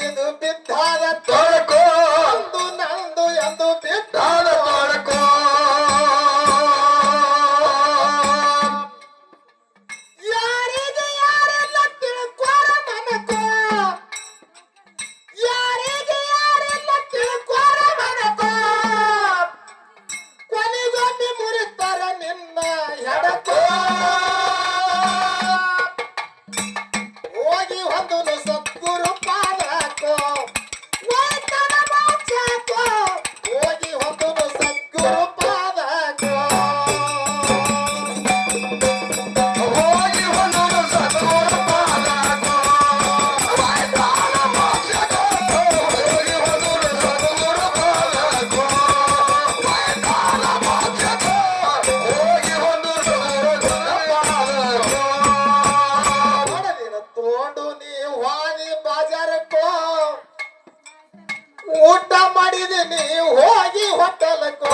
ಇದು ಬಿದ್ದಾದ ತೊಳಕೋ ಅಂದು ನಂದು ಎಂದು ಬಿದ್ದಾದ ತೊಳಕೋ ಯಾರಿಗೆ ಯಾರೆಲ್ಲ ತಿಳ್ಕೋರ ಮನಕೋ ಯಾರಿಗೆ ಯಾರೆಲ್ಲ ತಿಳ್ಕೋರ ಮನಕೋ ಕೊನೆಗೊಮ್ಮೆ ಮುರಿತಾರ ನಿನ್ನ ಎಡಕೋ ಹೋಗಿ ಹೊಂದನು ಸದ್ಗುರು ಪಾದಕೋ ವೈತನ ಮೋಕ್ಷಕೋ ಹೋಗಿ ಹೊಂದನು ಸದ್ಗುರು ಪಾದಕೋ ಹೋಗಿ ಹೊಂದನು ಸದ್ಗುರು ಪಾದಕೋ ವೈತನ ಮೋಕ್ಷಕೋ ಹೋಗಿ ಹೊಂದನು ಸದ್ಗುರು ಪಾದಕೋ ವೈತನ ಮೋಕ್ಷಕೋ ಹೋಗಿ ಹೊಂದನು ಸದ್ಗುರು ಪಾದಕೋ ಹೊಡೆದಿನ ತೋಂಡು ನೀ ಹೋಗಿ ಬಾಜಾರಕ್ಕೋ ಊಟ ಮಾಡಿದೀನಿ ಹೋಗಿ ಹೋಟೆಲ್ಕೋ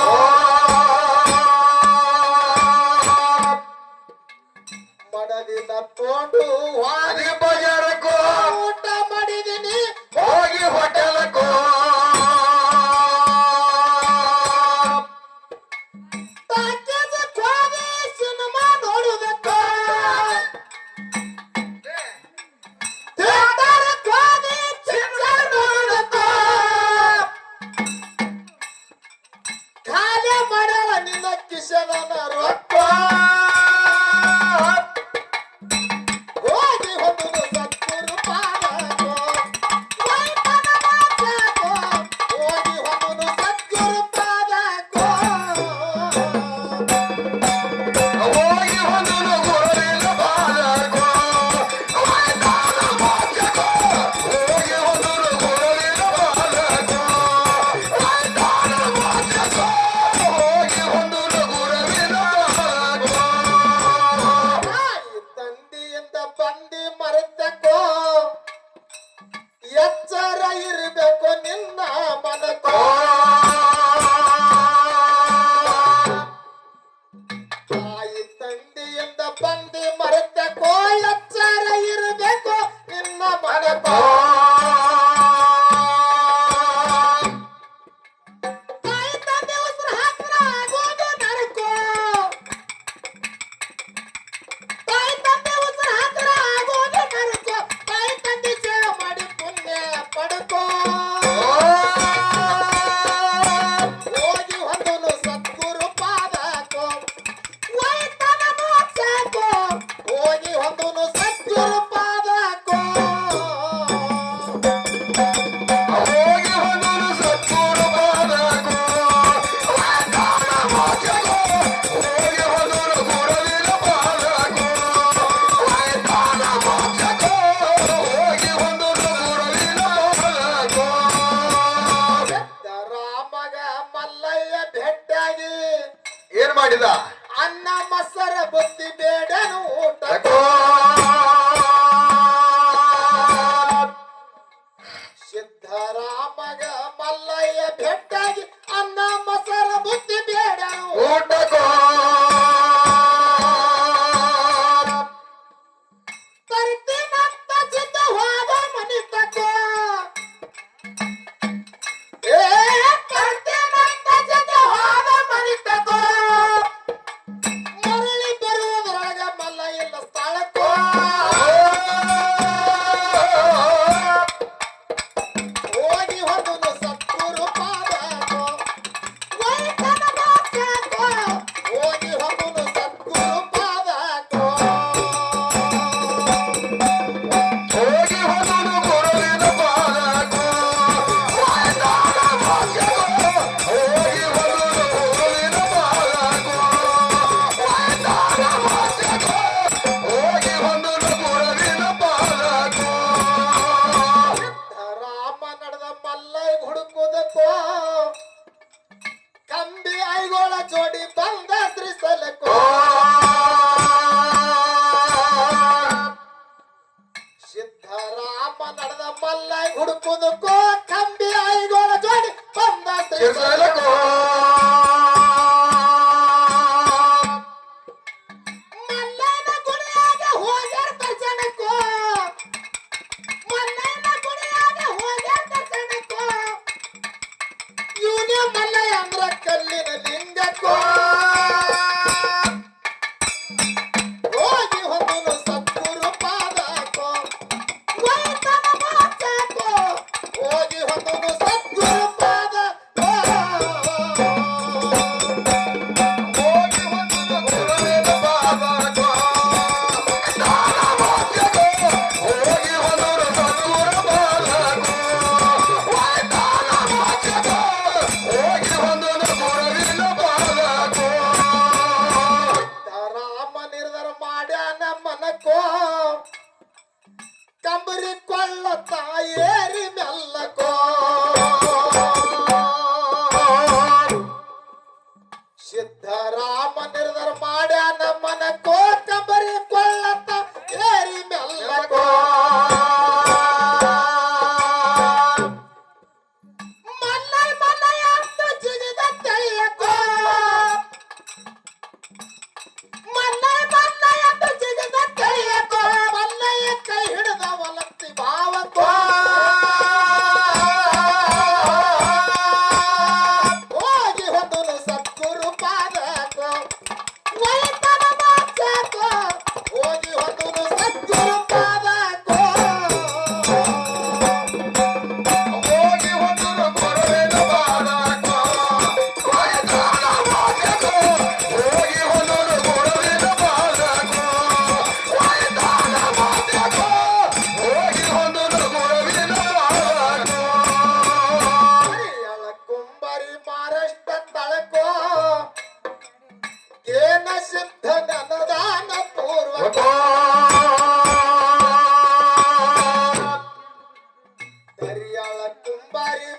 ಮಡದಿನ ತೋಂಡು ಹೋಗಿ ಬಾಜಾರಕ್ಕೋ ಊಟ ಮಾಡಿದೀನಿ ಹೋಗಿ ಹೋಟೆಲ್ಕೋ ತಾಕಿದ ಕೋವಿ ಸಿನಿಮಾ ನೋಡುವುದಕ್ಕೋ ಥಿಯೇಟರ್ ಕೋವಿ ಪಿಕ್ಚರ್ ನೋಡುವುದಕ್ಕೋ ಖಾಲಿ ಮಾಡಲ್ಲ ನಿನ್ನ ಕಿಶನ ರೊಕ್ಕ ಹೋಗಿ ಹೊಂದುದು ಸದ್ಗುರು ಪಾದಕೋ ವೈತನ ಮೋಕ್ಷಕೋ ಹೋಗಿ ಹೊಂದುದು ಸದ್ಗುರು ಪಾದಕೋ ಹೋಗಿ ಹೊಂದುದು ಗುರುವಿನ ಪಾದಕೋ ವೈತನ ಮೋಕ್ಷಕೋ ಹೋಗಿ ಹೊಂದುದು ಗುರುವಿನ ಪಾದಕೋ ವೈತನ ಮೋಕ್ಷಕೋ ಹೋಗಿ ಹೊಂದುದು ಗುರುವಿನ ಪಾದಕೋ ತಾಯಿ ತಂದೆಯಿಂದ ಬಂದಿ ಮರೆತಕ್ಕೋ ಎಚ್ಚರ ಇರಬೇಕು ನಿನ್ನ ಮನಕೋ ತಾಯಿ ತಂದೆಯಿಂದ ಬಂದಿ ಮರೆತಕ್ಕೋ ಎಚ್ಚರ ಇರಬೇಕು ನಿನ್ನ ಮನಕೋ ತಾಯಿ ತಂದೆ ಉಸಿರು ಹತ್ರ ಆಗೋದು ನರಕೋ ತಾಯಿ ತಂದೆ ಉಸಿರು ಹತ್ರ ಆಗೋದು ನರಕೋ ತಾಯಿ ತಂದೆ ಸೇವೆ ಮಾಡಿ ಪುಣ್ಯ ಪಡ್ಕೋ ಹೋಗಿ ಹೊಂದನು ಸದ್ಗುರು ಪಾದಕೋ ವೈತನ ಮೋಕ್ಷಕೋ ಹೋಗಿ ಹೊಂದನು ಸದ್ಗುರು ಪಾದಕೋ ಹೋಗಿ ಹೊಂದನು ಸದ್ಗುರು ಪಾದಕೋ ವೈತನ ಮೋಕ್ಷಕೋ ಹೋಗಿ ಹೊಂದನು ಗುರುವಿನ ಪಾದಕೋ ವೈತನ ಮೋಕ್ಷಕೋ ಹೋಗಿ ಹೊಂದನು ಗುರುವಿನ ಪಾದಕೋ ರಾಮಗ ಮಲ್ಲಯ್ಯ ಭೇಟಿಯಾಗಿ ಏನ್ ಮಾಡಿದ ಅನ್ನ ಮಸರ ಬುದ್ಧಿ ಬೇಡನು ಊಟಕ್ಕೋ ಸಿದ್ದರಾಮಗ ಮಲ್ಲಯ್ಯ ಭೇಟಿಯಾಗಿ ಅನ್ನ ಮಸರ ಬುದ್ಧಿ ಬೇಡನು ಊಟಕ್ಕೋ ತರ್ತೀನಂತ ಸಿದ್ಧ ಹೋದ ಮನಿ ತಕ್ಕೋ ಏ ತರ್ತೀನಂತ ಸಿದ್ಧ ಹೋದ ಮನಿ ತಕ್ಕೋ ಮರಳಿ ಬರುವುದರೊಳಗ ಮಲ್ಲ ಇಲ್ಲ ಸ್ಥಳಕ್ಕೋ ಹೋಗಿ ಹೊಂದನು ಸದ್ಗುರು ಪಾದಕೋ ವೈತನ ಮೋಕ್ಷಕೋ ಹೋಗಿ ಹೊಂದನು ಸದ್ಗುರು ಪಾದಕೋ ಹೋಗಿ ಹೊಂದನು ಗುರುವಿನ ಪಾದಕೋ ವೈತನ ಮೋಕ್ಷಕೋ ಹೋಗಿ ಹೊಂದನು ಗುರುವಿನ ಪಾದಕೋ ವೈತನ ಮೋಕ್ಷಕೋ ಹೋಗಿ ಹೊಂದನು ಗುರುವಿನ ಪಾದಕೋ ರಾಮ ನಡೆದ ಮಲ್ಲೈ ಹುಡುಕುದಕ್ಕೋ ಕಂಬಿ ಐಗೋಳ ಜೋಡಿ ಬಂದ ಶ್ರೀಸಲಕ್ಕೋ ಸಿದ್ದರಾಮ ನಡೆದ ಮಲ್ಲೈ ಹುಡುಕುದಕ್ಕೋ ಕಂಬಿ ಐಗೋಳ ಜೋಡಿ ಬಂದ ಶ್ರೀಸಲಕ್ಕೋ ಮಲ್ಲನ ಗುಡಿಯಾಗ ಹೋಗ್ಯಾರ ದರ್ಶನಕ್ಕೋ ಮಲ್ಲನ ಗುಡಿಯಾಗ ಹೋಗ್ಯಾರ ಗುರುವಿನ ಲಿಂಗಕ್ಕೋ ಹೋಗಿ ಹೊಂದನು ಸದ್ಗುರು ಪಾದಕ್ಕೋ ವೈತನ ಮಾತಕ್ಕೋ ಹೋಗಿ ಹೊಂದನು ಸದ್ಗುರು ಪಾದಕ್ಕೋ ಹೋಗಿ ಹೊಂದನು ಗುರುವಿನ ಪಾದಕ್ಕೋ ಹೋಗಿ ಹೊಂದನು ಸದ್ಗುರು ಪಾದಕ್ಕೋ ಹೋಗಿ ಹೊಂದನು ಗುರುವಿನ ಪಾದಕ್ಕೋ ರಾಮ ನಿರ್ಧಾರ ಮಾಡ್ಯಾನ ಮನಕ್ಕೋ ಕಂಬರಿ ಕೊಳ್ಳ ತಾಯೇರಿ ಮೆಲ್ಲಕೋ ಸಿದ್ಧರಾಮ ನಿರ್ಧಾರ ಮಾಡ್ಯಾನ ಮನಕ್ಕೋ ಕಂಬರಿ ಕೊಳ್ಳ ತಾಯೇರಿ ಮೆಲ್ಲಕೋ ಮಲ್ಲೈ ಮಲ್ಲೈ ಅಂತ ಜಿಗಿದ ತಳಿಯಕೋ ಮಲ್ಲೈ ಮಲ್ಲೈ ಅಂತ ಜಿಗಿದ ತಳಿಯಕೋ ಮಲ್ಲಯ್ಯ ಕೈ ಹಿಡಿದ ಒಲತ್ತಿ ಭಾವಕೋ ಹೋಗಿ ಹೊಂದನು ಸದ್ಗುರು ಪಾದಕೋ ವೈತನ ಮಾತಕೋ ಹೋಗಿ ಹೊಂದನು ಸದ್ಗುರು ಪಾದಕೋ ಹೋಗಿ ಹೊಂದನು ಗುರುವಿನ ಪಾದಕ್ಕೋ ಹೋಗಿ ಹೊಂದನು ಗುರುವಿನ ಪಾದಕ್ಕೋ ಹೋಗಿ ಹೊಂದನು ಗುರುವಿನ ಪಾದಕ್ಕೋ ಹರಿಯಳ ಕುಂಬರಿ ಮಾರಷ್ಟ ತಳಕೋ ಏನ ಸಿದ್ಧ ನನದಾನ ಪೂರ್ವಕ ಹರಿಯಳ ಕುಂಬರಿ